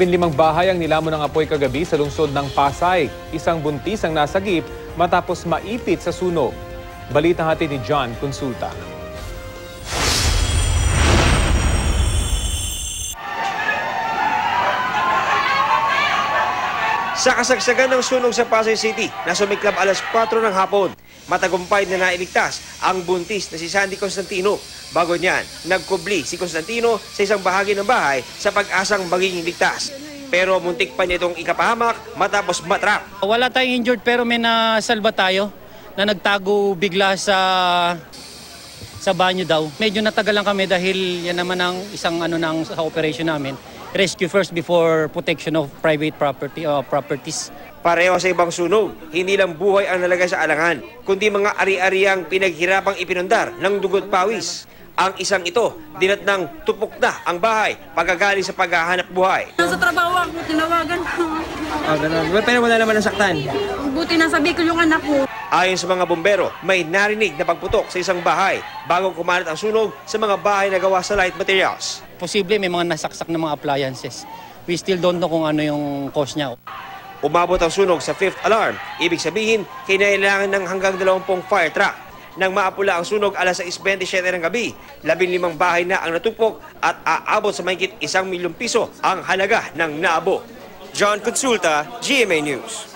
15 bahay ang nilamon ng apoy kagabi sa lungsod ng Pasay. Isang buntis ang nasagip matapos maipit sa sunog. Balita hatid ni John Consulta. Sa kasagsagan ng sunog sa Pasay City na sumiklab alas 4 ng hapon, matagumpay na nailigtas ang buntis na si Sandy Constantino. Bago niyan, nagkubli si Constantino sa isang bahagi ng bahay sa pag-asang magiging ligtas. Pero muntik pa niya itong ikapahamak matapos matrap. Wala tayong injured pero may nasalba tayo na nagtago bigla sa banyo daw. Medyo natagal lang kami dahil yan naman ang isang sa operation namin. Rescue first before protection of private properties. Pareho sa ibang sunog, hindi lang buhay ang nalagay sa alangan, kundi mga ari-ariang pinaghirapang ipinundar ng dugo't pawis. Ang isang ito, dinat ng tupok na ang bahay pagkagaling sa paghahanap buhay. Nasa trabaho ako, tinawagan ko. Ganun. Pero wala naman nasaktan. Buti nasa Bicol yung anak ko. Ayon sa mga bombero, may narinig na pagputok sa isang bahay bago kumalat ang sunog sa mga bahay na gawa sa light materials. Posible may mga nasaksak na mga appliances. We still don't know kung ano yung cause niya. Umabot ang sunog sa 5th alarm. Ibig sabihin, kinailangan ng hanggang 20 fire truck. Nang maapula ang sunog alas 6:27 ng gabi, 15 bahay na ang natupok at aabot sa mahigit 1 milyong piso ang halaga ng naabo. John Consulta, GMA News.